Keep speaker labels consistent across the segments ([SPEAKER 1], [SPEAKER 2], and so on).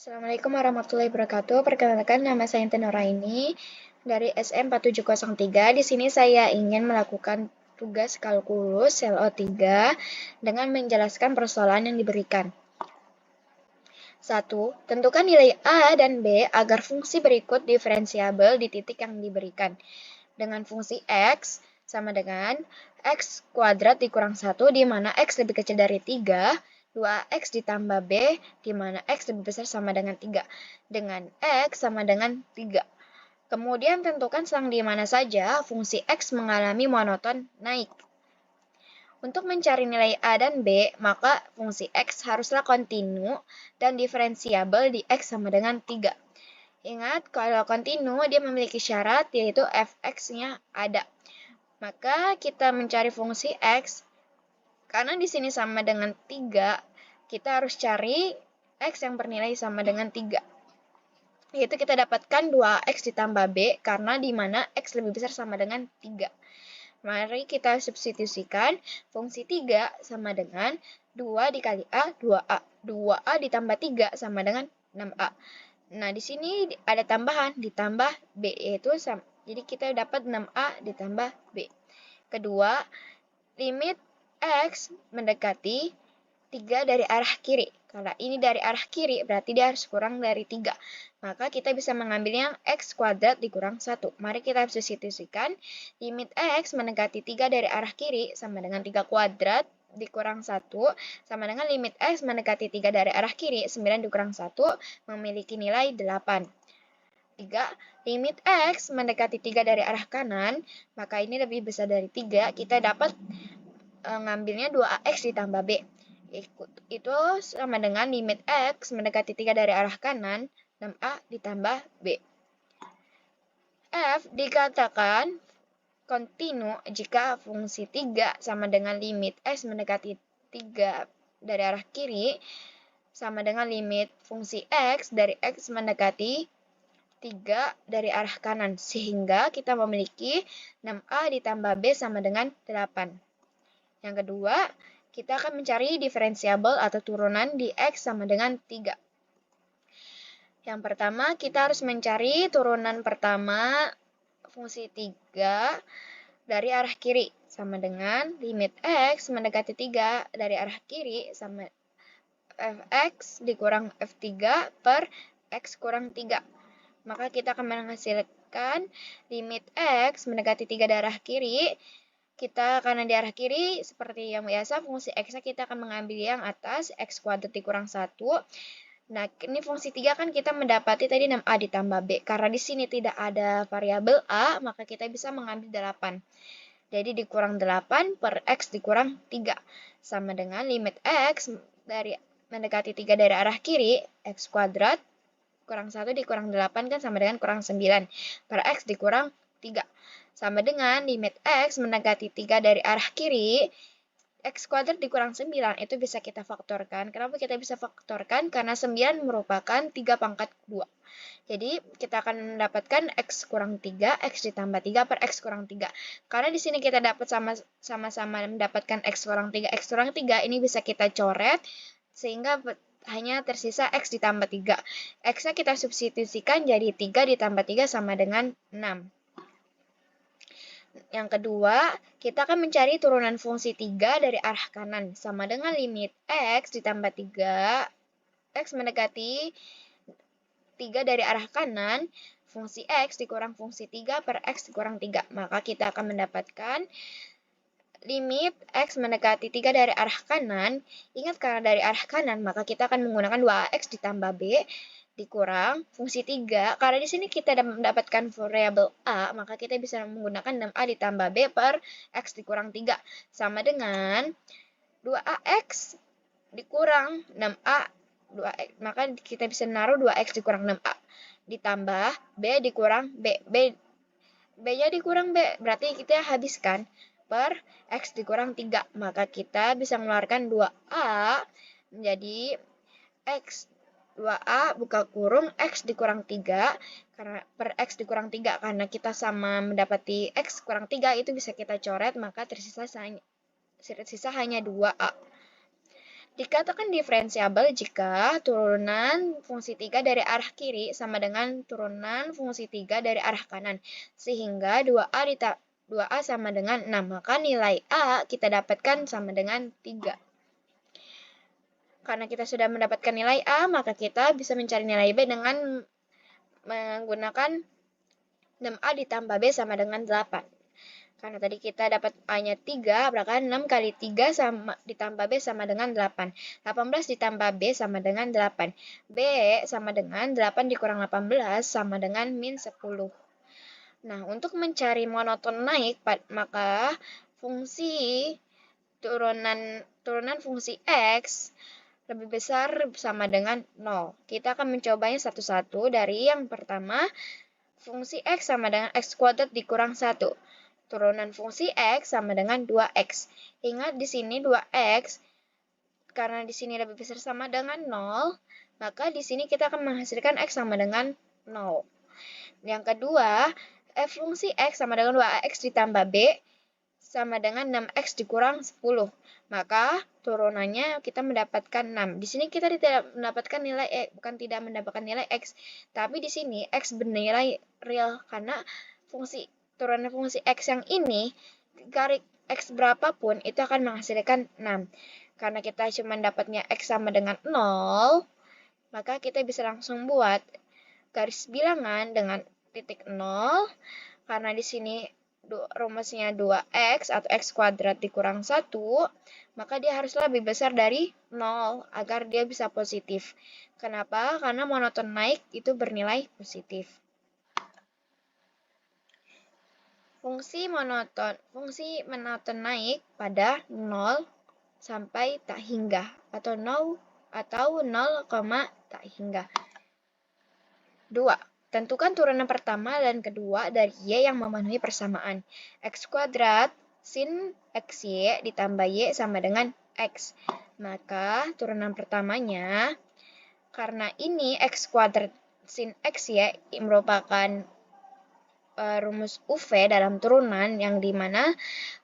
[SPEAKER 1] Assalamualaikum warahmatullahi wabarakatuh. Perkenalkan, nama saya Intan Nuraini dari SM4703. Di sini saya ingin melakukan tugas kalkulus LO3 dengan menjelaskan persoalan yang diberikan. 1. Tentukan nilai A dan B agar fungsi berikut diferensiabel di titik yang diberikan. Dengan fungsi X sama dengan X kuadrat dikurang 1, di mana X lebih kecil dari 3, 2X ditambah B, di mana X lebih besar sama dengan 3, dengan X sama dengan 3. Kemudian tentukan selang di mana saja fungsi X mengalami monoton naik. Untuk mencari nilai A dan B, maka fungsi X haruslah kontinu dan diferensiabel di X sama dengan 3. Ingat, kalau kontinu dia memiliki syarat yaitu fx-nya ada. Maka kita mencari fungsi x, karena di sini sama dengan 3, kita harus cari x yang bernilai sama dengan 3. Yaitu kita dapatkan 2x ditambah b, karena di mana x lebih besar sama dengan 3. Mari kita substitusikan fungsi 3 sama dengan 2 dikali A, 2A. 2A ditambah 3 sama dengan 6A. Nah, di sini ada tambahan, ditambah B, yaitu sama. Jadi kita dapat 6A ditambah B. Kedua, limit X mendekati 3 dari arah kiri. Kalau ini dari arah kiri, berarti dia harus kurang dari 3. Maka kita bisa mengambil yang X kuadrat dikurang 1. Mari kita substitusikan. Limit X mendekati 3 dari arah kiri sama dengan 3 kuadrat dikurang 1 sama dengan limit X mendekati 3 dari arah kiri, 9 dikurang 1 memiliki nilai 8. 3. Limit X mendekati 3 dari arah kanan, maka ini lebih besar dari 3, kita dapat ngambilnya 2AX ditambah B. Itu sama dengan limit X mendekati 3 dari arah kanan, 6A ditambah B. F dikatakan kontinu jika fungsi 3 sama dengan limit X mendekati 3 dari arah kiri sama dengan limit fungsi X dari X mendekati 3 dari arah kanan, sehingga kita memiliki 6A ditambah B sama dengan 8. Yang kedua, kita akan mencari diferensiabel atau turunan di X sama dengan 3. Yang pertama, kita harus mencari turunan pertama fungsi 3 dari arah kiri, sama dengan limit X mendekati 3 dari arah kiri sama Fx dikurang F3 per X kurang 3. Maka kita akan menghasilkan limit X mendekati 3 dari arah kiri. Karena di arah kiri, seperti yang biasa, fungsi X-nya kita akan mengambil yang atas, X kuadrat dikurang 1. Nah, ini fungsi 3 kan kita mendapati tadi 6A ditambah B. Karena di sini tidak ada variabel A, maka kita bisa mengambil 8. Jadi dikurang 8 per X dikurang 3. Sama dengan limit X dari mendekati 3 dari arah kiri, X kuadrat kurang 1 dikurang 8 kan sama dengan kurang 9 per X dikurang 3. Sama dengan limit X mendekati 3 dari arah kiri, X kuadrat dikurang 9, itu bisa kita faktorkan. Kenapa kita bisa faktorkan? Karena 9 merupakan 3 pangkat 2. Jadi, kita akan mendapatkan X kurang 3, X ditambah 3 per X kurang 3. Karena di sini kita dapat sama-sama mendapatkan X kurang 3, X kurang 3, ini bisa kita coret, sehingga hanya tersisa X ditambah 3. X-nya kita substitusikan jadi 3 ditambah 3 sama dengan 6. Yang kedua, kita akan mencari turunan fungsi 3 dari arah kanan. Sama dengan limit X ditambah 3, X mendekati 3 dari arah kanan, fungsi X dikurang fungsi 3 per X dikurang 3. Maka kita akan mendapatkan limit X mendekati 3 dari arah kanan. Ingat, karena dari arah kanan, maka kita akan menggunakan 2X ditambah B dikurang fungsi 3. Karena di sini kita mendapatkan variabel A, maka kita bisa menggunakan 6A ditambah B per X dikurang 3. Sama dengan 2AX dikurang 6A. 2X. Maka kita bisa menaruh 2X dikurang 6A. Ditambah B dikurang B. B-nya dikurang B. Berarti kita habiskan per X dikurang 3. Maka kita bisa mengeluarkan 2A menjadi X 2A buka kurung X dikurang 3 karena per X dikurang 3, karena kita sama mendapati X kurang 3, itu bisa kita coret, maka tersisa hanya 2A. Dikatakan diferensiabel jika turunan fungsi 3 dari arah kiri sama dengan turunan fungsi 3 dari arah kanan. Sehingga 2A sama dengan 6. Maka nilai A kita dapatkan sama dengan 3. Karena kita sudah mendapatkan nilai A, maka kita bisa mencari nilai B dengan menggunakan 6A ditambah B sama dengan 8. Karena tadi kita dapat A-nya 3, berarti 6 kali 3 sama, ditambah B sama dengan 8. 18 ditambah B sama dengan 8. B sama dengan 8 dikurang 18 sama dengan min 10. Nah, untuk mencari monoton naik, maka fungsi turunan fungsi X lebih besar sama dengan 0. Kita akan mencobanya satu-satu. Dari yang pertama, fungsi X sama dengan X kuadrat dikurang 1. Turunan fungsi X sama dengan 2X. Ingat di sini 2X, karena di sini lebih besar sama dengan 0, maka di sini kita akan menghasilkan X sama dengan 0. Yang kedua, F fungsi X sama dengan 2X ditambah B sama dengan 6X dikurang 10. Maka turunannya kita mendapatkan 6. Di sini kita tidak mendapatkan nilai X, bukan tidak mendapatkan nilai X, tapi di sini X bernilai real karena turunan fungsi X yang ini, garis X berapapun, itu akan menghasilkan 6. Karena kita cuma dapatnya X sama dengan 0, maka kita bisa langsung buat garis bilangan dengan titik 0, karena di sini rumusnya 2X atau X kuadrat dikurang 1, maka dia harus lebih besar dari 0 agar dia bisa positif. Kenapa? Karena monoton naik itu bernilai positif. Fungsi monoton naik pada 0 sampai tak hingga atau 0 tak hingga. 2. Tentukan turunan pertama dan kedua dari Y yang memenuhi persamaan. X kuadrat sin XY ditambah Y sama dengan X. Maka turunan pertamanya, karena ini X kuadrat sin XY merupakan rumus UV dalam turunan yang dimana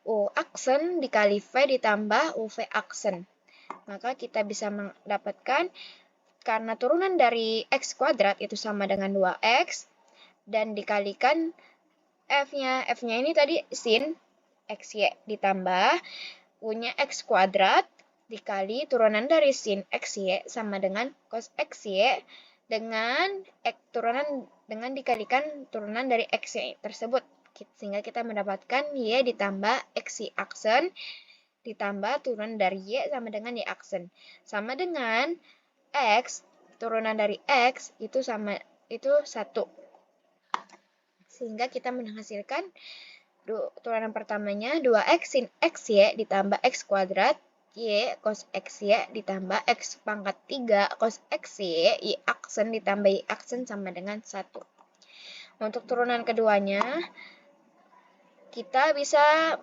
[SPEAKER 1] U aksen dikali V ditambah UV aksen. Maka kita bisa mendapatkan karena turunan dari X kuadrat itu sama dengan 2X dan dikalikan F-nya ini tadi sin XY ditambah U-nya X kuadrat dikali turunan dari sin XY sama dengan cos XY dengan dikalikan turunan dari XY tersebut, sehingga kita mendapatkan Y ditambah XY aksen ditambah turunan dari Y sama dengan Y aksen sama dengan X, turunan dari X itu 1. Sehingga kita menghasilkan turunan pertamanya 2X sin XY ditambah X kuadrat Y cos XY ditambah X pangkat 3 cos XY Y aksen ditambah Y aksen sama dengan 1. Untuk turunan keduanya, kita bisa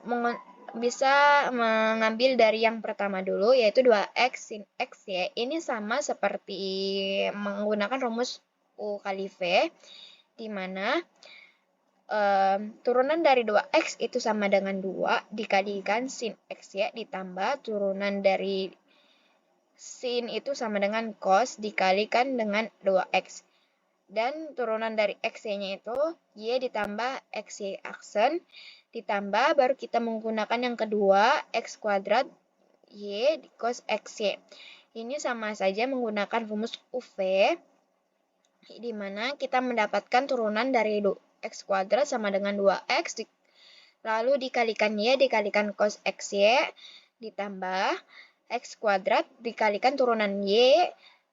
[SPEAKER 1] mengambil dari yang pertama dulu, yaitu 2X sin XY. Ini sama seperti menggunakan rumus U kali V, di mana turunan dari 2X itu sama dengan 2 dikalikan sin XY ditambah turunan dari sin itu sama dengan cos dikalikan dengan 2X. Dan turunan dari XY-nya itu Y ditambah XY aksen ditambah baru kita menggunakan yang kedua X kuadrat Y cos XY. Ini sama saja menggunakan rumus UV, di mana kita mendapatkan turunan dari X kuadrat sama dengan 2X, lalu dikalikan Y dikalikan cos XY, ditambah X kuadrat dikalikan turunan Y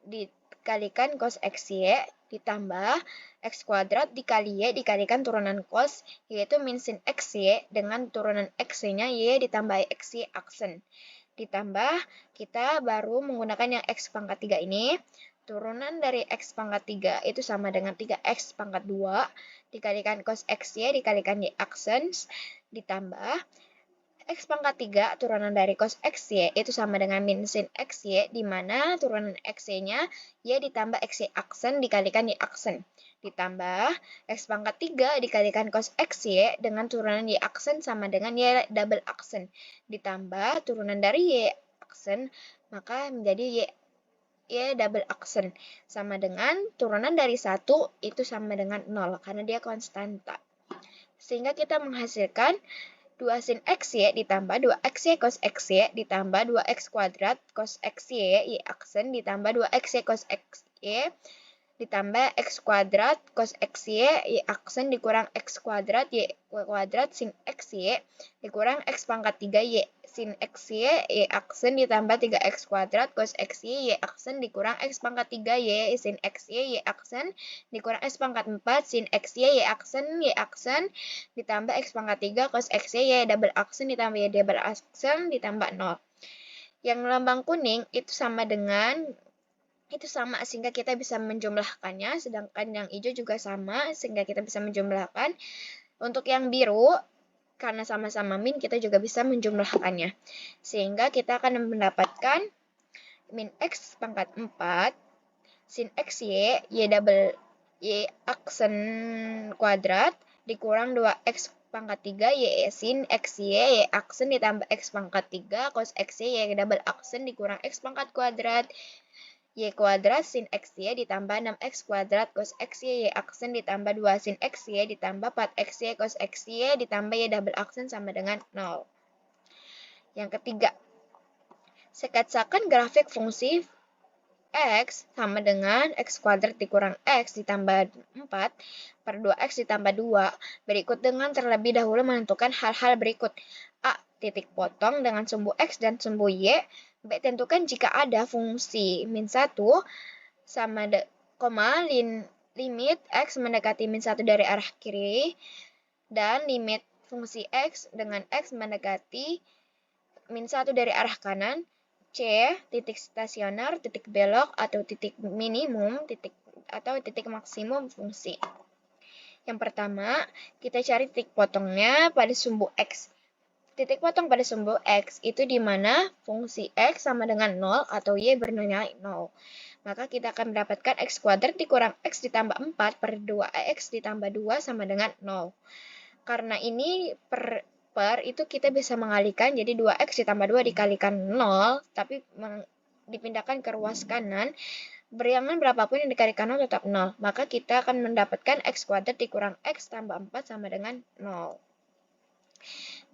[SPEAKER 1] dikalikan cos XY, ditambah X kuadrat dikali Y dikalikan turunan cos, yaitu min sin XY dengan turunan XY-nya Y ditambah XY aksen. Ditambah kita baru menggunakan yang X pangkat 3 ini. Turunan dari X pangkat 3 itu sama dengan 3X pangkat 2 dikalikan cos XY dikalikan Y aksen ditambah X pangkat 3 turunan dari cos XY itu sama dengan min sin XY, di mana turunan XY-nya Y ditambah XY aksen dikalikan Y aksen. Ditambah X pangkat 3 dikalikan cos XY dengan turunan Y aksen sama dengan Y double aksen. Ditambah turunan dari Y aksen maka menjadi Y double aksen. Sama dengan turunan dari 1 itu sama dengan 0 karena dia konstanta. Sehingga kita menghasilkan 2 sin XY ditambah 2XY cos XY ditambah 2X kuadrat cos XY Y aksen ditambah 2XY cos XY ditambah X kuadrat cos XY Y aksen dikurang X kuadrat Y kuadrat sin XY dikurang X pangkat 3 Y sin XY Y aksen ditambah 3X kuadrat cos XY Y aksen dikurang X pangkat 3 Y sin XY Y aksen dikurang X pangkat 4 sin XY Y aksen ditambah X pangkat 3 cos XY Y double aksen ditambah Y double aksen ditambah 0. Yang lambang kuning itu sama sehingga kita bisa menjumlahkannya, sedangkan yang hijau juga sama sehingga kita bisa menjumlahkan. Untuk yang biru karena sama-sama min kita juga bisa menjumlahkannya. Sehingga kita akan mendapatkan min X pangkat 4 sin XY Y double Y aksen kuadrat dikurang 2X pangkat 3 Y sin XY Y aksen ditambah X pangkat 3 cos XY Y double aksen dikurang X pangkat kuadrat Y kuadrat sin XY ditambah 6X kuadrat cos XY Y aksen ditambah 2 sin XY ditambah 4XY cos XY ditambah Y double aksen sama dengan 0. Yang ketiga, sketsakan grafik fungsi X sama dengan X kuadrat dikurang X ditambah 4 per 2X ditambah 2. Berikut dengan terlebih dahulu menentukan hal-hal berikut. A. Titik potong dengan sumbu X dan sumbu Y. B. Tentukan jika ada fungsi min 1 sama limit X mendekati min 1 dari arah kiri dan limit fungsi X dengan X mendekati min 1 dari arah kanan. C. Titik stasioner, titik belok, atau titik minimum, titik maksimum fungsi. Yang pertama, kita cari titik potongnya pada sumbu X. Titik potong pada sumbu X itu di mana fungsi X sama dengan 0 atau Y bernilai 0. Maka kita akan mendapatkan X kuadrat dikurang X ditambah 4 per 2X ditambah 2 sama dengan 0. Karena ini per itu kita bisa mengalihkan, jadi 2X ditambah 2 dikalikan 0, tapi dipindahkan ke ruas kanan. Bilangan berapapun yang dikalikan 0 tetap 0. Maka kita akan mendapatkan X kuadrat dikurang X tambah 4 sama dengan 0.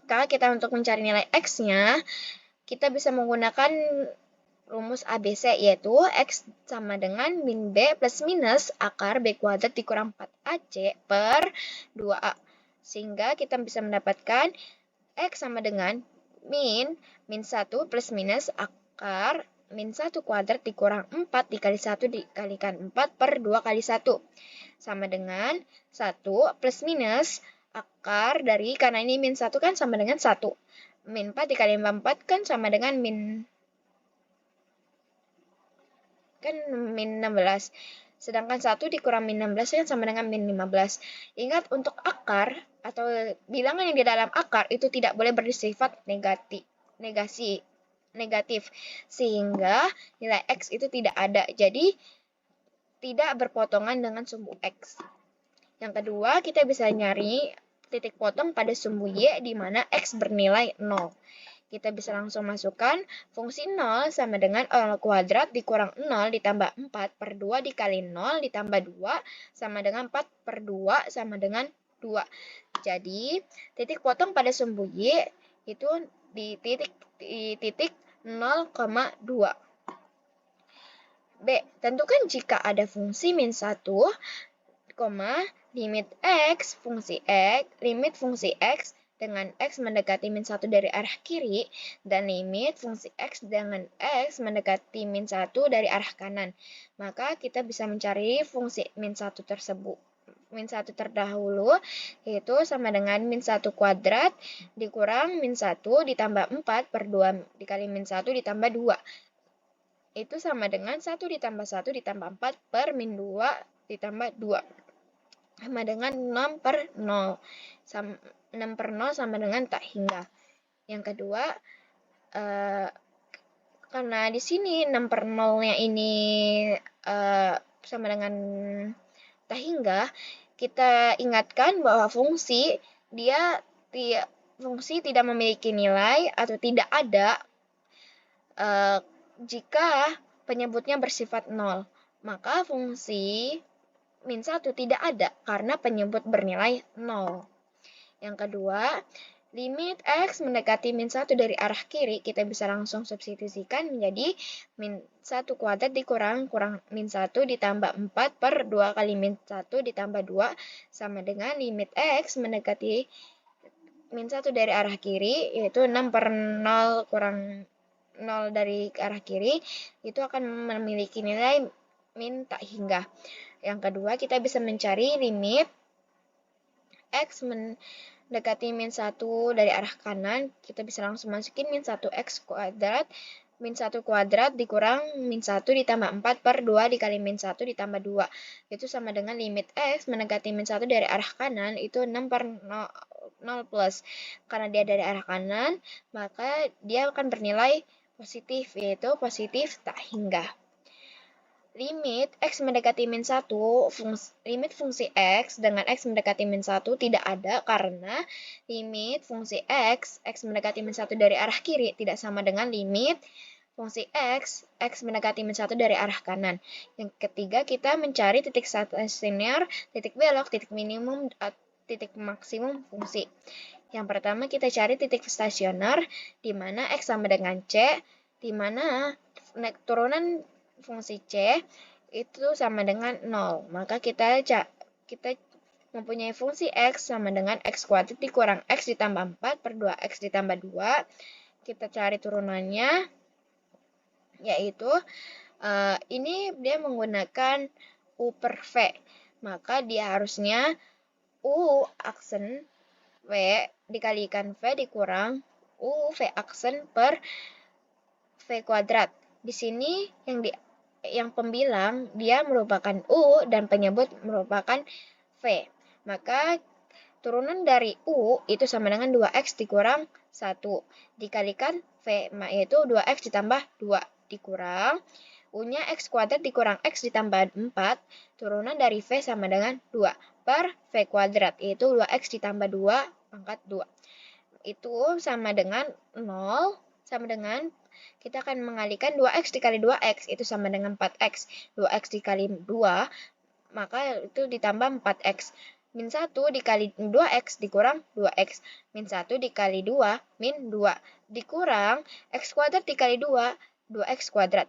[SPEAKER 1] Maka kita untuk mencari nilai X-nya, kita bisa menggunakan rumus ABC, yaitu X sama dengan min B plus minus akar B kuadrat dikurang 4AC per 2A. Sehingga kita bisa mendapatkan X sama dengan min 1 plus minus akar min 1 kuadrat dikurang 4 dikali 1 dikalikan 4 per 2 kali 1. Sama dengan 1 plus minus akar dari, karena ini min 1 kan sama dengan 1. Min 4 dikali 4 kan sama dengan min 16. Sedangkan 1 dikurang min 16 kan sama dengan min 15. Ingat, untuk akar atau bilangan yang di dalam akar itu tidak boleh bersifat negatif. Sehingga nilai X itu tidak ada. Jadi, tidak berpotongan dengan sumbu X. Yang kedua, kita bisa nyari titik potong pada sumbu Y di mana X bernilai 0. Kita bisa langsung masukkan fungsi 0 sama dengan 0 kuadrat dikurang 0 ditambah 4 per 2 dikali 0 ditambah 2 sama dengan 4 per 2 sama dengan 2. Jadi, titik potong pada sumbu Y itu di titik 0,2. B. Tentukan jika ada fungsi min 1, limit fungsi X dengan X mendekati min 1 dari arah kiri, dan limit fungsi X dengan X mendekati min 1 dari arah kanan. Maka kita bisa mencari fungsi min 1 tersebut. Min 1 terdahulu, yaitu sama dengan min 1 kuadrat dikurang min 1 ditambah 4 per 2 dikali min 1 ditambah 2. Itu sama dengan 1 ditambah 1 ditambah 4 per min 2 ditambah 2. Sama dengan 6 per 0. 6 per 0 sama dengan tak hingga. Yang kedua, karena di sini 6 per 0-nya ini sama dengan tak hingga, kita ingatkan bahwa fungsi tidak memiliki nilai atau tidak ada jika penyebutnya bersifat 0, maka fungsi min 1 tidak ada karena penyebut bernilai 0. Yang kedua, limit X mendekati min 1 dari arah kiri, kita bisa langsung substitusikan menjadi min 1 kuadrat dikurang min 1 ditambah 4 per 2 kali min 1 ditambah 2 sama dengan limit X mendekati min 1 dari arah kiri, yaitu 6 per 0 kurang 0 dari arah kiri, itu akan memiliki nilai min tak hingga. Yang kedua, kita bisa mencari limit X mendekati min 1 dari arah kanan, kita bisa langsung masukin min 1X kuadrat, min 1 kuadrat dikurang min 1 ditambah 4 per 2 dikali min 1 ditambah 2. Itu sama dengan limit X mendekati min 1 dari arah kanan, itu 6 per 0 plus. Karena dia dari arah kanan, maka dia akan bernilai positif, yaitu positif tak hingga. Limit X mendekati min 1, limit fungsi X dengan X mendekati min 1 tidak ada karena limit fungsi X mendekati min 1 dari arah kiri tidak sama dengan limit fungsi X mendekati min 1 dari arah kanan. Yang ketiga, kita mencari titik stasioner, titik belok, titik minimum, titik maksimum fungsi. Yang pertama, kita cari titik stasioner di mana X sama dengan C, di mana turunan fungsi C itu sama dengan 0. Maka kita mempunyai fungsi X sama dengan X kuadrat dikurang X ditambah 4 per 2X ditambah 2. Kita cari turunannya, yaitu ini dia menggunakan U per V. Maka dia harusnya U aksen V dikalikan V dikurang U V aksen per V kuadrat. Di sini yang pembilang dia merupakan U dan penyebut merupakan V. Maka turunan dari U itu sama dengan 2X dikurang 1 dikalikan V, yaitu 2X ditambah 2 dikurang U-nya X kuadrat dikurang X ditambah 4, turunan dari V sama dengan 2 per V kuadrat, yaitu 2X ditambah 2 pangkat 2. Itu sama dengan 0, sama dengan kita akan mengalihkan 2X dikali 2X, itu sama dengan 4X. 2X dikali 2, maka itu ditambah 4X. Min 1 dikali 2X dikurang 2X. Min 1 dikali 2, min 2. Dikurang X kuadrat dikali 2, 2X kuadrat.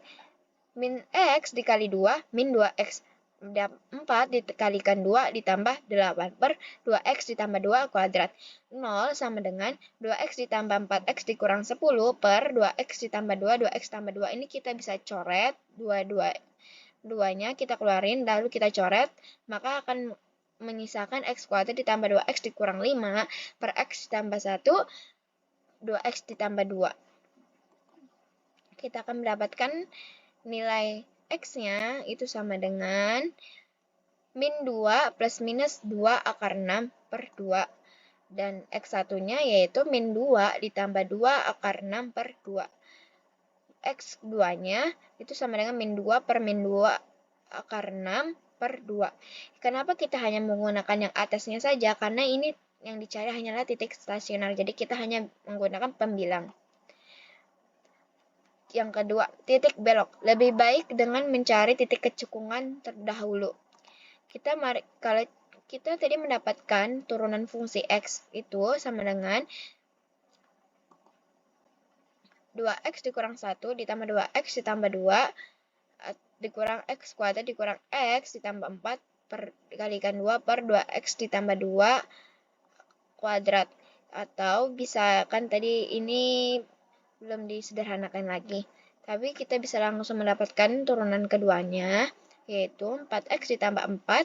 [SPEAKER 1] Min X dikali 2, min 2X. 4 dikalikan 2 ditambah 8 per 2X ditambah 2 kuadrat. 0 sama dengan 2X ditambah 4X dikurang 10 per 2X ditambah 2, 2X tambah 2. Ini kita bisa coret, duanya kita keluarin, lalu kita coret, maka akan menyisakan X kuadrat ditambah 2X dikurang 5 per X ditambah 1, 2X ditambah 2. Kita akan mendapatkan nilai X-nya itu sama dengan min 2 plus minus 2 akar 6 per 2. Dan X1-nya yaitu min 2 ditambah 2 akar 6 per 2. X2-nya itu sama dengan min 2 per min 2 akar 6 per 2. Kenapa kita hanya menggunakan yang atasnya saja? Karena ini yang dicari hanyalah titik stasioner. Jadi kita hanya menggunakan pembilang. Yang kedua, titik belok. Lebih baik dengan mencari titik kecekungan terdahulu. Kalau kita tadi mendapatkan turunan fungsi X itu sama dengan 2X dikurang 1 ditambah 2X ditambah 2 dikurang X kuadrat dikurang X ditambah 4 dikalikan 2 per 2X ditambah 2 kuadrat. Atau bisa kan tadi ini belum disederhanakan lagi. Tapi kita bisa langsung mendapatkan turunan keduanya, yaitu 4X ditambah 4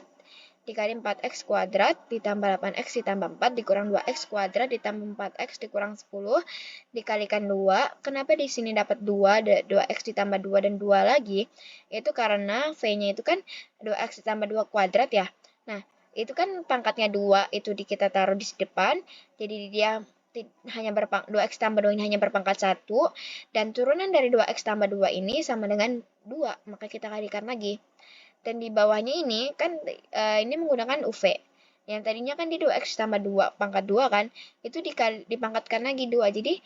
[SPEAKER 1] dikali 4X kuadrat ditambah 8X ditambah 4 dikurang 2X kuadrat ditambah 4X dikurang 10 dikalikan 2. Kenapa di sini dapat 2, 2X ditambah 2 dan 2 lagi? Itu karena V-nya itu kan 2X ditambah 2 kuadrat ya. Nah, itu kan pangkatnya 2, itu kita taruh di depan, jadi dia hanya 2X tambah 2 ini hanya berpangkat 1, dan turunan dari 2X tambah 2 ini sama dengan 2, maka kita kalikan lagi. Dan di bawahnya ini kan ini menggunakan UV. Yang tadinya kan di 2X tambah 2, pangkat 2 kan, itu dipangkatkan lagi 2. Jadi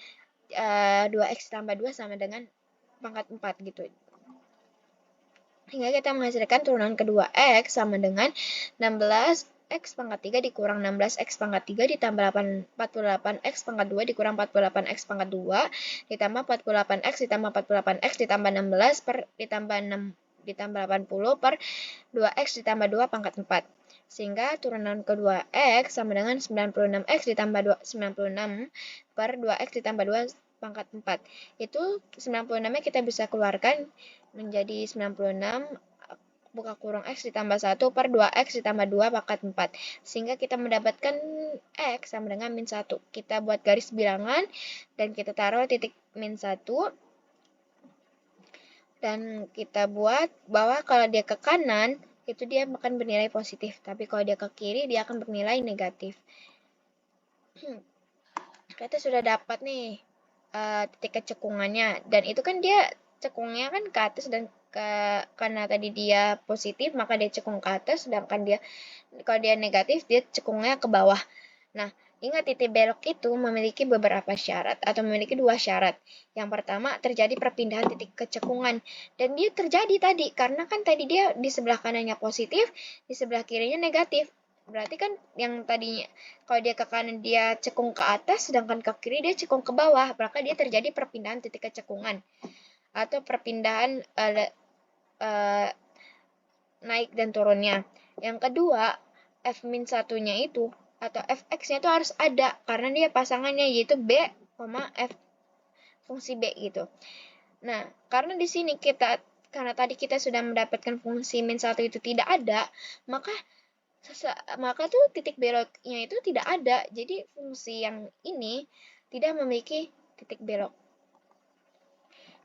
[SPEAKER 1] 2X tambah 2 sama dengan pangkat 4 gitu. Hingga kita menghasilkan turunan kedua X sama dengan 16 X pangkat 3 dikurang 16 X pangkat 3 ditambah 48 X pangkat 2 dikurang 48 X pangkat 2 ditambah 48 X ditambah 48 X ditambah 16 per ditambah 6 ditambah 80 per 2X ditambah 2 pangkat 4. Sehingga turunan kedua X sama dengan 96X ditambah 96 per 2X ditambah 2 pangkat 4. Itu 96-nya kita bisa keluarkan menjadi 96 buka kurung X ditambah 1 per 2X ditambah 2 pangkat 4. Sehingga kita mendapatkan X sama dengan min 1. Kita buat garis bilangan dan kita taruh titik min 1. Dan kita buat bahwa kalau dia ke kanan, itu dia akan bernilai positif. Tapi kalau dia ke kiri, dia akan bernilai negatif. Kita sudah dapat nih titik kecekungannya. Dan itu kan dia cekungnya kan ke atas dan karena tadi dia positif maka dia cekung ke atas, sedangkan dia kalau dia negatif dia cekungnya ke bawah. Nah, ingat titik belok itu memiliki beberapa syarat atau memiliki 2 syarat. Yang pertama terjadi perpindahan titik kecekungan dan dia terjadi tadi karena kan tadi dia di sebelah kanannya positif, di sebelah kirinya negatif. Berarti kan yang tadinya kalau dia ke kanan dia cekung ke atas, sedangkan ke kiri dia cekung ke bawah, maka dia terjadi perpindahan titik kecekungan atau perpindahan naik dan turunnya. Yang kedua, F-1-nya itu atau Fx-nya itu harus ada karena dia pasangannya yaitu B, F fungsi B gitu. Nah, karena di sini karena tadi kita sudah mendapatkan fungsi min 1 itu tidak ada, maka tuh titik beloknya itu tidak ada. Jadi fungsi yang ini tidak memiliki titik belok.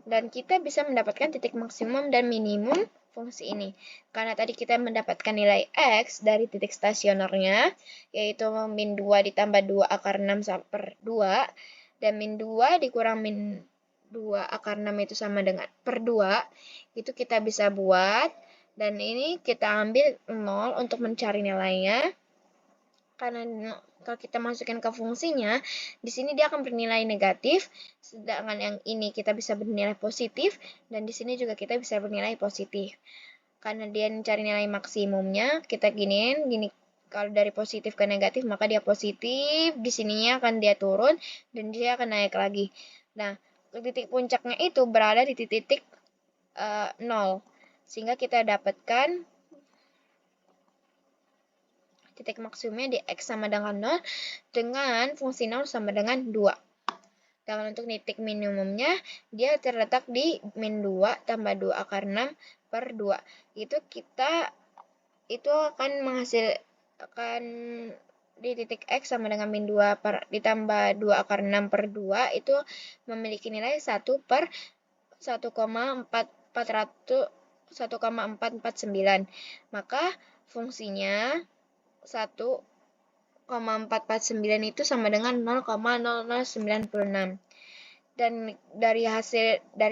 [SPEAKER 1] Dan kita bisa mendapatkan titik maksimum dan minimum fungsi ini. Karena tadi kita mendapatkan nilai X dari titik stasionernya, yaitu min 2 ditambah 2 akar 6 per 2, dan min 2 dikurang min 2 akar 6 itu sama dengan per 2, itu kita bisa buat, dan ini kita ambil 0 untuk mencari nilainya. Karena kalau kita masukin ke fungsinya, di sini dia akan bernilai negatif, sedangkan yang ini kita bisa bernilai positif, dan di sini juga kita bisa bernilai positif. Karena dia mencari nilai maksimumnya, kita gini, kalau dari positif ke negatif, maka dia positif, di sininya akan dia turun, dan dia akan naik lagi. Nah, titik puncaknya itu berada di titik 0, sehingga kita dapatkan titik maksimumnya di X sama dengan 0 dengan fungsi 0 sama dengan 2. Dan untuk titik minimumnya, dia terletak di min 2 tambah 2 akar 6 per 2. Itu akan menghasilkan di titik X sama dengan min 2 ditambah 2 akar 6 per 2 itu memiliki nilai 1 per 1,449. Maka fungsinya 1,449 itu sama dengan 0,0096. Dan dari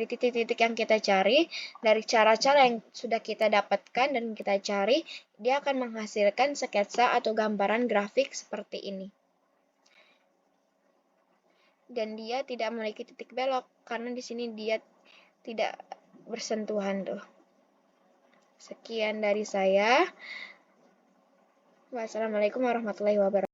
[SPEAKER 1] titik-titik yang kita cari, dari cara-cara yang sudah kita dapatkan dan kita cari, dia akan menghasilkan sketsa atau gambaran grafik seperti ini. Dan dia tidak memiliki titik belok karena di sini dia tidak bersentuhan tuh. Sekian dari saya. Wassalamualaikum warahmatullahi wabarakatuh.